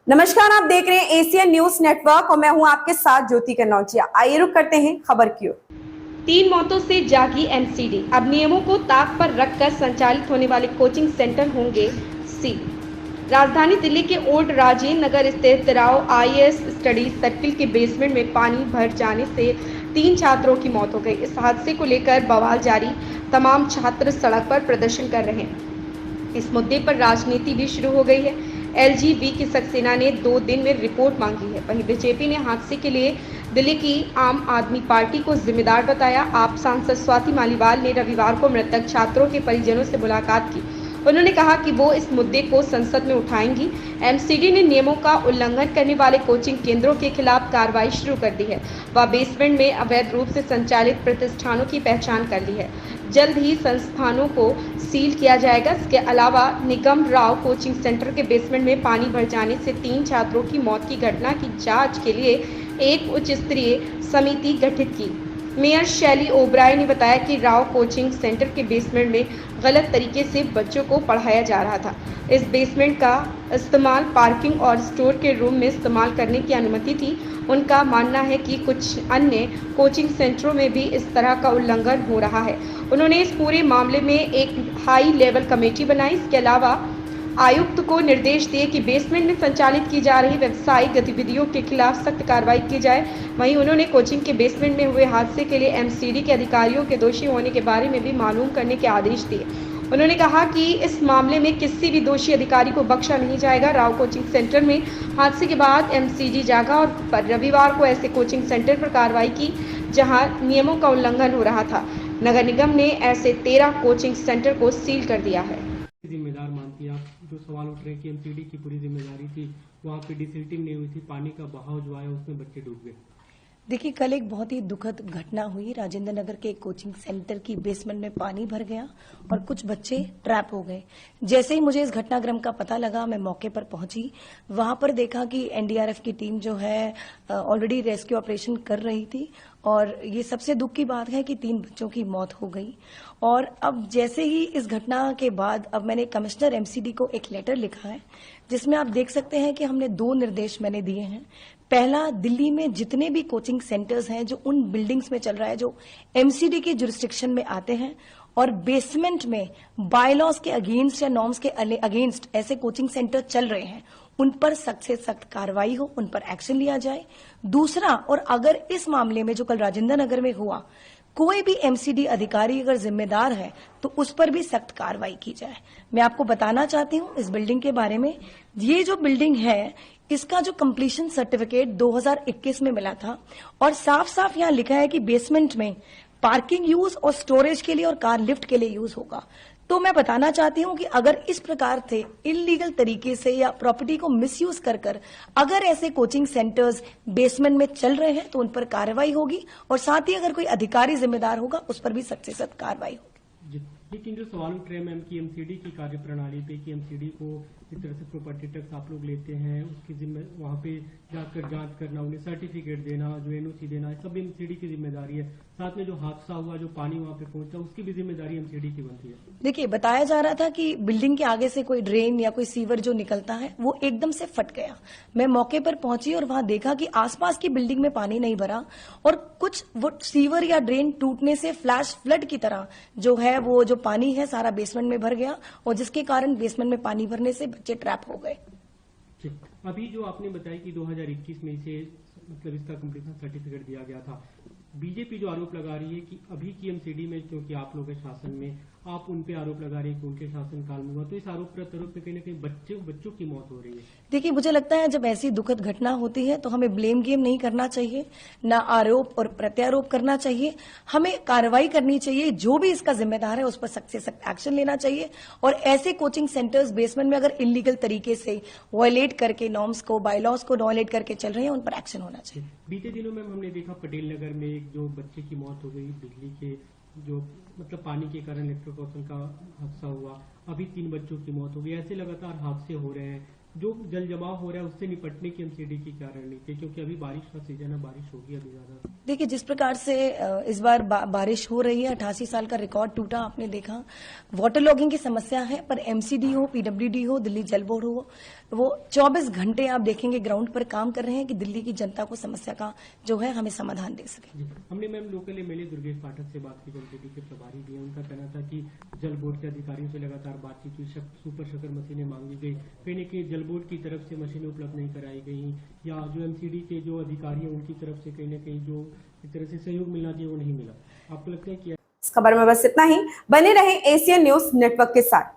नमस्कार, आप देख रहे हैं एशियन न्यूज नेटवर्क और मैं हूं आपके साथ ज्योति कन्नौजिया। आइए रुक करते हैं खबर की ओर। 3 मौतों से जागी एमसीडी। अब नियमों को ताक पर रखकर संचालित होने वाले कोचिंग सेंटर होंगे सील। राजधानी दिल्ली के ओल्ड राजेंद्र नगर स्थित राव आईएएस स्टडी सर्किल के बेसमेंट में पानी भर जाने से 3 छात्रों की मौत हो गई। इस हादसे को लेकर बवाल जारी। तमाम छात्र सड़क पर प्रदर्शन कर रहे हैं। इस मुद्दे पर राजनीति भी शुरू हो गई है। एलजीबी की सक्सेना ने 2 दिन में रिपोर्ट मांगी है। वहीं बीजेपी ने हादसे के लिए दिल्ली की आम आदमी पार्टी को जिम्मेदार बताया। आप सांसद स्वाति मालीवाल ने रविवार को मृतक छात्रों के परिजनों से मुलाकात की। उन्होंने कहा कि वो इस मुद्दे को संसद में उठाएंगी। एमसीडी ने नियमों का उल्लंघन करने वाले कोचिंग केंद्रों के खिलाफ कार्रवाई शुरू कर दी है। वह बेसमेंट में अवैध रूप से संचालित प्रतिष्ठानों की पहचान कर ली है। जल्द ही संस्थानों को सील किया जाएगा। इसके अलावा निगम राव कोचिंग सेंटर के बेसमेंट में पानी भर जाने से 3 छात्रों की मौत की घटना की जांच के लिए एक उच्च स्तरीय समिति गठित की। मेयर शैली ओबराय ने बताया कि राव कोचिंग सेंटर के बेसमेंट में गलत तरीके से बच्चों को पढ़ाया जा रहा था। इस बेसमेंट का इस्तेमाल पार्किंग और स्टोर के रूम में इस्तेमाल करने की अनुमति थी। उनका मानना है कि कुछ अन्य कोचिंग सेंटरों में भी इस तरह का उल्लंघन हो रहा है। उन्होंने इस पूरे मामले में एक हाई लेवल कमेटी बनाई। इसके अलावा आयुक्त को निर्देश दिए कि बेसमेंट में संचालित की जा रही व्यावसायिक गतिविधियों के खिलाफ सख्त कार्रवाई की जाए। वहीं उन्होंने कोचिंग के बेसमेंट में हुए हादसे के लिए एमसीडी के अधिकारियों के दोषी होने के बारे में भी मालूम करने के आदेश दिए। उन्होंने कहा कि इस मामले में किसी भी दोषी अधिकारी को बख्शा नहीं जाएगा। राव कोचिंग सेंटर में हादसे के बाद एमसीडी जागा और रविवार को ऐसे कोचिंग सेंटर पर कार्रवाई की जहां नियमों का उल्लंघन हो रहा था। नगर निगम ने ऐसे 13 कोचिंग सेंटर को सील कर दिया है। जिम्मेदार मानती है आप? जो सवाल उठ रहे हैं कि एमसीडी की पूरी जिम्मेदारी थी, वहाँ पे डिसिल्टिंग नहीं हुई थी, पानी का बहाव जो आया उसमें बच्चे डूब गए। देखिए, कल एक बहुत ही दुखद घटना हुई। राजेंद्र नगर के एक कोचिंग सेंटर की बेसमेंट में पानी भर गया और कुछ बच्चे ट्रैप हो गए। जैसे ही मुझे इस घटनाक्रम का पता लगा, मैं मौके पर पहुंची। वहां पर देखा कि एनडीआरएफ की टीम जो है ऑलरेडी रेस्क्यू ऑपरेशन कर रही थी और ये सबसे दुख की बात है कि 3 बच्चों की मौत हो गई। और अब जैसे ही इस घटना के बाद अब मैंने कमिश्नर एमसीडी को एक लेटर लिखा है जिसमें आप देख सकते हैं कि हमने 2 निर्देश मैंने दिए हैं। पहला, दिल्ली में जितने भी कोचिंग सेंटर्स हैं जो उन बिल्डिंग्स में चल रहा है जो एमसीडी के जुरिस्डिक्शन में आते हैं और बेसमेंट में बायलॉज के अगेंस्ट या नॉर्म्स के अगेंस्ट ऐसे कोचिंग सेंटर चल रहे हैं, उन पर सख्त से सख्त कार्रवाई हो, उन पर एक्शन लिया जाए। दूसरा, और अगर इस मामले में जो कल राजेंद्र नगर में हुआ कोई भी एमसीडी अधिकारी अगर जिम्मेदार है तो उस पर भी सख्त कार्रवाई की जाए। मैं आपको बताना चाहती हूं इस बिल्डिंग के बारे में। ये जो बिल्डिंग है इसका जो कंप्लीशन सर्टिफिकेट 2021 में मिला था और साफ साफ यहां लिखा है कि बेसमेंट में पार्किंग यूज और स्टोरेज के लिए और कार लिफ्ट के लिए यूज होगा। तो मैं बताना चाहती हूं कि अगर इस प्रकार से इलीगल तरीके से या प्रॉपर्टी को मिसयूज कर अगर ऐसे कोचिंग सेंटर्स बेसमेंट में चल रहे हैं तो उन पर कार्रवाई होगी और साथ ही अगर कोई अधिकारी जिम्मेदार होगा उस पर भी सख्त से सख्त कार्रवाई होगी। लेकिन जो सवाल उठ रहे हैं मैम की एमसीडी की कार्यप्रणाली पे कि एमसीडी को इस तरह से प्रॉपर्टी टैक्स आप लोग लेते हैं, उसकी जिम्मे वहाँ पे जाकर जांच करना, उन्हें सर्टिफिकेट देना, जो एनओसी देना, सब एमसीडी की जिम्मेदारी है। साथ में जो हादसा हुआ, जो पानी वहाँ पे पहुंचा, उसकी भी जिम्मेदारी एमसीडी की बनती है। देखिए, बताया जा रहा था कि बिल्डिंग के आगे से कोई ड्रेन या कोई सीवर जो निकलता है वो एकदम से फट गया। मैं मौके पर पहुंची और वहां देखा कि आसपास की बिल्डिंग में पानी नहीं भरा और कुछ वो सीवर या ड्रेन टूटने से फ्लैश फ्लड की तरह जो है वो जो पानी है सारा बेसमेंट में भर गया और जिसके कारण बेसमेंट में पानी भरने से बच्चे ट्रैप हो गए। अभी जो आपने बताया कि 2021 में इसे मतलब इसका कंप्लीशन सर्टिफिकेट दिया गया था, बीजेपी जो आरोप लगा रही है कि अभी की एमसीडी में क्योंकि आप लोग हैं शासन में, आप उन पे आरोप लगा रहे हैं कि उनके शासन काल में हुआ, तो इस आरोप प्रत्यारोप पे कहीं ना कहीं बच्चों की मौत हो रही है। देखिए, मुझे लगता है जब ऐसी दुखद घटना होती है तो हमें ब्लेम गेम नहीं करना चाहिए, ना आरोप और प्रत्यारोप करना चाहिए। हमें कार्रवाई करनी चाहिए, जो भी इसका जिम्मेदार है उस पर सख्त से सख्त एक्शन लेना चाहिए और ऐसे कोचिंग सेंटर्स बेसमेंट में अगर इलीगल तरीके से वायलेट करके नॉर्म्स को, बायलॉज को वायलेट करके चल रहे हैं, उन पर एक्शन होना चाहिए। बीते दिनों में हमने देखा पटेल नगर में एक जो बच्चे की मौत हो गई, बिजली के जो मतलब पानी के कारण इलेक्ट्रोक्यूशन का हादसा हुआ, अभी 3 बच्चों की मौत हो गई। ऐसे लगातार हादसे हो रहे हैं, जो जल जमाव हो रहा है उससे निपटने की एमसीडी की क्या रणनीति है, क्योंकि अभी बारिश का सीजन है, बारिश होगी अभी ज्यादा। देखिए, जिस प्रकार से इस बार बारिश हो रही है, 88 साल का रिकॉर्ड टूटा, आपने देखा। वाटर लॉगिंग की समस्या है, पर एमसीडी हो, पीडब्ल्यूडी हो, दिल्ली जल बोर्ड हो, वो 24 घंटे आप देखेंगे ग्राउंड पर काम कर रहे हैं कि दिल्ली की जनता को समस्या का जो है हमें समाधान दे सके। जी, हमने मैम लोकल एमएलए दुर्गेश पाठक से बात की, जनपद के प्रभारी भी हैं। उनका कहना था कि जल बोर्ड के अधिकारियों से लगातार बातचीत हुई, सुपर शकर मशीनें मांगी गई, कहीं न कहीं जल बोर्ड की तरफ से मशीनें उपलब्ध नहीं कराई गई, या जो एमसीडी के जो अधिकारी हैं उनकी तरफ से कहीं न कहीं जो एक तरह से सहयोग मिलना चाहिए वो नहीं मिला। आपको लगता है कि इस खबर में बस इतना ही। बने रहें एशियन न्यूज नेटवर्क के साथ।